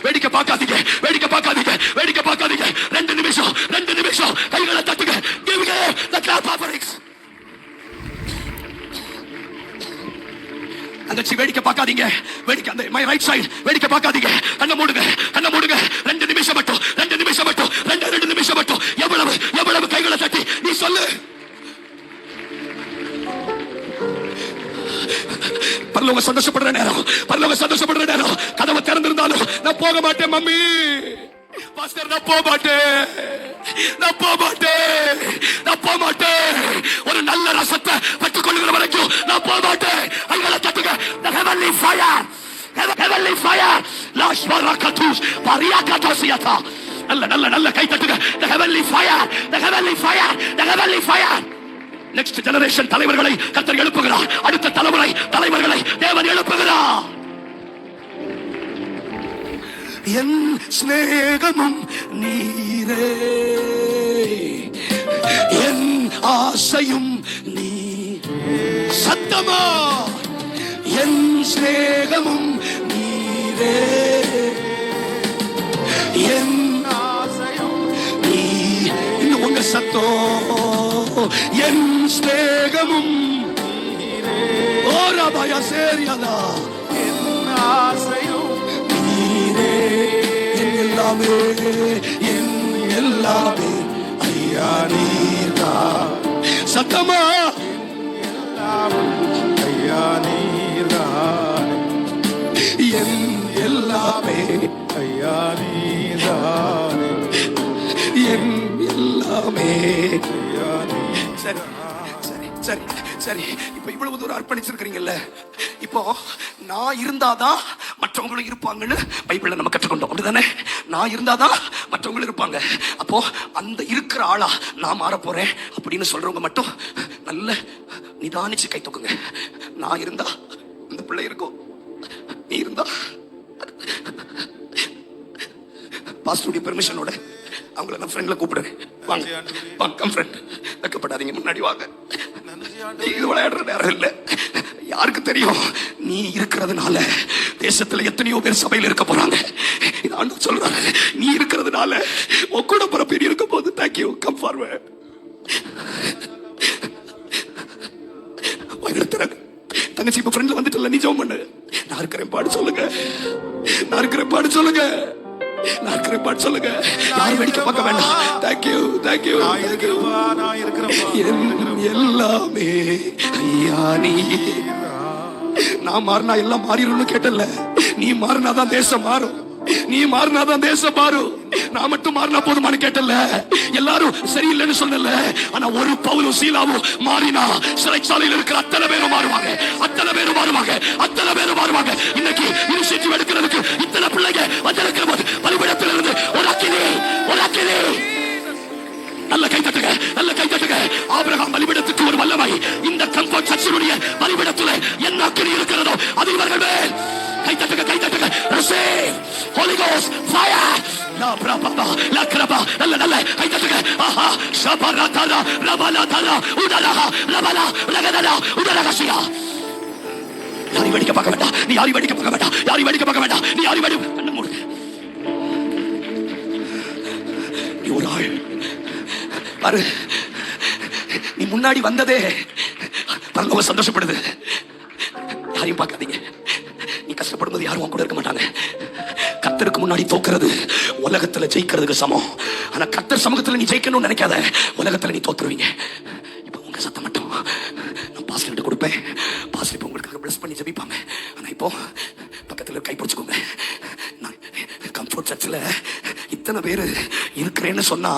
வேடிக்கை பார்க்காதீங்க, வேடிக்கை பார்க்காதீங்க, வேடிக்கை பார்க்காதீங்க. 2 நிமிஷம், 2 நிமிஷம். கைகளை தட்டுங்க. Give me the clap offerings. தங்கச்சி வேடிக்கை பார்க்காதீங்க, வேடிக்கை அந்த மை ரைட் சைடு வேடிக்கை பார்க்காதீங்க. கண்ணை மூடுங்க, கண்ணை மூடுங்க. 2 நிமிஷம் மட்டும், 2 நிமிஷம் மட்டும், 2 நிமிஷம் மட்டும். எவ்வளவு எவ்வளவு கைகளை தட்டி நீ சொல்லு. பரலோக சந்தோஷப்படுற நேரம், பரலோக சந்தோஷப்படுற நேரம். கதவை திறந்திருந்தாலும் நான் போக மாட்டேன் மம்மி பாஸ்டர், நான் போக மாட்டேன், நான் போக மாட்டேன், நான் போக மாட்டேன். ஒரு நல்ல ரசத்தை பெற்றுக் கொள்ளுகிற வரைக்கும் நான் போக மாட்டேன். கைகளை தட்டுங்க. The heavenly fire, heavenly fire. லாஷ்வரகதுஸ் பரியாகதசியதா. நல்ல நல்ல நல்ல கை தட்டுங்க. The heavenly fire, the heavenly fire, the heavenly fire. Next generation தலைவர்களை கர்த்தர் எழுப்புகிறார். அடுத்த தலைமுறை தலைவர்களை தேவன் எழுப்புகிறார். என் ஸ்நேகமும் நீரே, என் ஆசையும் நீ. சத்தமா என் ஸ்நேகமும் நீரே, என் ஆசையும் நீ. இன்னும் உங்க சத்தம். என் ஸ்நேகமும் நீரே. ஓ ரபாயா சேரியதா. என் ஆசையும் நீரே. என் எல்லாமே, என் எல்லாமே ஐயா நீரா. சத்தமா ஐயா நீரா. என் எல்லாமே ஐயா நீரா. என் எல்லாமே. சரி சரி சரி சரி. இப்ப இவ்வளவு தூரம் அர்ப்பணிச்சிருக்கிறீங்கல்ல, இப்போ நான் இருந்தாதான் மற்றவங்களும் இருப்பாங்கன்னு பைபிள்ல நம்ம கற்றுக்கொண்டோம், அப்படிதானே? நான் இருந்தாதான் மற்றவங்களும் இருப்பாங்க. அப்போ அந்த இருக்கிற ஆளா நான் மாற போறேன் அப்படின்னு சொல்றவங்க மட்டும் நல்ல நிதானிச்சு கை தூக்குங்க. நான் இருந்தா அந்த பிள்ளை இருக்கும், நீ இருந்தா. பாஸ்டருடைய பெர்மிஷனோட அவங்கள நான் ஃப்ரெண்ட்ல கூப்பிடுறேன். வாங்க வாங்க, கம் ஃப்ரெண்ட். வெக்கப்படாதீங்க, முன்னாடி வாங்க. இது விளையாடுற நேரம் இல்ல. யாருக்கு தெரியும் நீ இருக்கிறதுனால தேசத்துல எத்தனையோ பேர் சபையில் இருக்க போறாங்க. ஆண்டவர் சொல்றாரு, நீ இருக்கிறதுனால உன் கூட பிறப்பு இருக்க போது. Thank you. Come forward. தங்கச்சி இப்ப ஃப்ரெண்ட்ல வந்துட்டு நீ ஜெபம் பண்ணு. நான் இருக்கிறேன் பாடு சொல்லுங்க, நான் இருக்கிறேன் பாடு சொல்லுங்க, நான் இருக்கிறேன் பாடு சொல்லுங்க. யாரும் வேடிக்கை பார்க்க வேண்டாம். Thank you, thank you. எல்லாமே ஐயா நீ. நான் மாறினா எல்லாம் மாறிடும்னு கேட்டல. நீ மாறினாதான் தேசம் மாறும், நீ மாறினாதான் தேசம் மாறும். நான் மட்டும் மாறினா போதுமானு கேட்டல. எல்லாரும் சரியில்லைன்னு சொல்லல. ஆனா ஒரு பவுலும் சீலாவும் மாறினா சிறைச்சாலையில் இருக்கிற அத்தனை பேரும் மாறுவாங்க, அத்தனை பேரும் மாறுவாங்க, அத்தனை பேரும் மாறுவாங்க. இன்னைக்கு இனிஷியேட்டிவ் எடுக்கிறதுக்கு இத்தனை பிள்ளைங்க வந்திருக்கிற போது பலிபீடத்திலிருந்து ஒரு அக்கினி, ஒரு அக்கினி. நல்ல கை தட்டுங்க, நல்ல கை தட்டுங்க. ஆபிரகாம் பலிபீடத்துக்கு ஒரு வல்லமை. இந்த கம்ஃபர்ட் சர்ச்சினுடைய பலிபீடத்துல என்ன அக்கினி இருக்கிறதோ அது இவர்கள் மேல். கை தட்டுங்க, கை தட்டுங்க. Receive Holy Ghost fire. La brababa, la kraba. நல்ல நல்ல கை தட்டுங்க. ஆஹா ஷபரதரா ரபலதரா உதலஹா ரபலா ரகதரா உதலகசியா. யாரை வேடிக்கை பார்க்க வேண்டாம், நீ யாரை வேடிக்கை பார்க்க வேண்டாம், யாரை வேடிக்கை பார்க்க வேண்டாம், நீ யாரை வேடிக்கை. கண்ணை மூடு. நீ ஒரு ஆள் பாரு. நீ முன்னாடி வந்ததே பரலோகம் சந்தோஷப்படுது. யாரையும் பார்க்காதீங்க. நீ கஷ்டப்படும்போது யாரும் உன் கூட இருக்க மாட்டாங்க. கர்த்தருக்கு முன்னாடி தோக்கிறது உலகத்துல ஜெயிக்கிறதுக்கு சமம். ஆனா கர்த்தர் சமூகத்துல நீ ஜெயிக்கணும்னு நினைக்காத, உலகத்துல நீ தோத்துருவீங்க. இப்ப உங்க சத்தம் மட்டும் நான் பாஸ்டர் கிட்ட கொடுப்பேன். பாஸ்டர் இப்ப உங்களுக்காக பிளஸ் பண்ணி ஜெபிப்பாங்க. ஆனா இப்போ பக்கத்துல கை பிடிச்சுக்கோங்க. நான் கம்ஃபோர்ட் சர்ச்சில் இத்தனை பேர் இருக்கிறேன்னு சொன்னா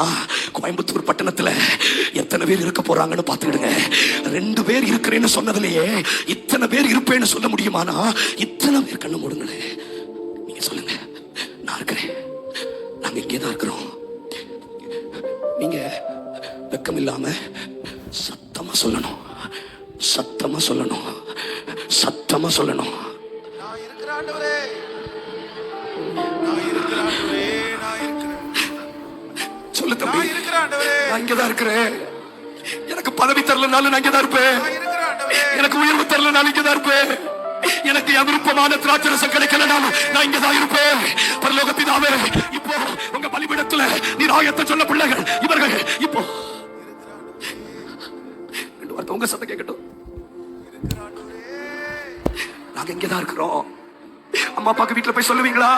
கோயம்புத்தூர் பட்டணத்துல எத்தனை பேர் இருக்க போறாங்கன்னு பாத்துக்கிடுங்க. 2 பேர் இருக்கிறேன்னு சொன்னதுலயே இத்தனை பேர் இருப்பேன்னு சொல்ல முடியுமானா இத்தனை பேர் கண்ணு மூடுங்களே. நீங்க சொல்லுங்க, நான் இருக்கிறேன், நாங்க இங்கேதான் இருக்கிறோம். நீங்க வெக்கம் இல்லாம சத்தமா சொல்லணும், சத்தமா சொல்லணும், சத்தமா சொல்லணும். நான் இருக்கிறேன் ஆண்டவரே, நான் இருக்கிறேன் ஆண்டவரே, நான் இருக்கிறேன். சொல்லு தம்பி, நான் இருக்கிறேன் ஆண்டவரே, நான் இங்கதான் இருக்கிறேன். எனக்கு பதவி தரலனாலும் நான் இங்கதான் இருப்பேன். நான் இருக்கிறேன் ஆண்டவரே, எனக்கு உயர்வு தரலனாலும் இங்கதான் இருப்பேன். எனக்கு விருப்பமான திராட்சரசம் கிடைக்கலனாலும் நான் இங்கதான் இருப்பேன். பரலோக பிதாவே, இப்போ உங்க பலிபீடத்துல நீர் ஆயத்த சொல்ல பிள்ளைகள் இவர்கள் இப்போ 2 வார்த்தை உங்க சத்தம் கேட்கட்டும். நாங்க இங்கதான் இருக்கிறோம். அம்மா அப்பாக்கு வீட்டுல போய் சொல்லுவீங்களா?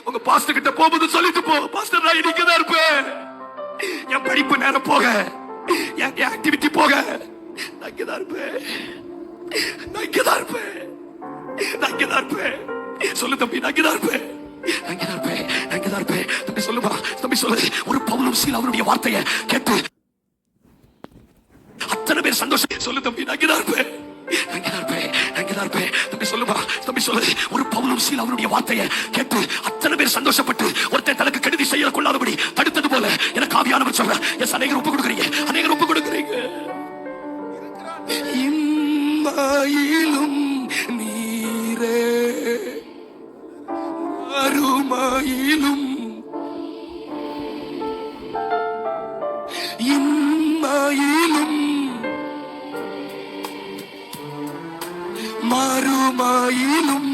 உங்க பாஸ்டர் கிட்ட போகும்போது சொல்லிட்டு போ, பாஸ்டர் நான் இங்கதான் இருப்பேன். என் படிப்பு நேரம் போக, என் ஆக்டிவிட்டி போக நான் இங்கதான் இருப்பேன், நான் இங்கதான் இருப்பேன், நான் இங்கதான் இருப்பேன். சொல்லு தம்பி, நான் இங்கதான் இருப்பேன், நான் இங்கதான் இருப்பேன், நான் இங்கதான் இருப்பேன். தம்பி சொல்லுமா, தம்பி சொல்லு. ஒரு பவுலும் சீலா அவருடைய வார்த்தையை கேட்டு அத்தனை பேர் சந்தோஷம். சொல்லு தம்பி, நான் இங்கதான் இருப்பேன், நான் இங்கதான் இருப்பேன், நான் இங்கதான் இருப்பேன். தம்பி சொல்லுமா, தம்பி சொல்லு. ஒரு பவுலும் சீலா அவருடைய வார்த்தையை கேட்டு அத்தனை பேர் சந்தோஷப்பட்டு ஒருத்தன் தனக்கு கெடுதி செய்ய கொள்ளாதபடி தடுத்தது போல எனக்கு ஆவியானவர் சொல்ற. எஸ், அநேகர் ஒப்பு கொடுக்குறீங்க, அநேகர் ஒப்பு கொடுக்குறீங்க. இம்மாயிலும் நீரே, அருமாயிலும் இம்மாயிலும் மறுமாயிலும்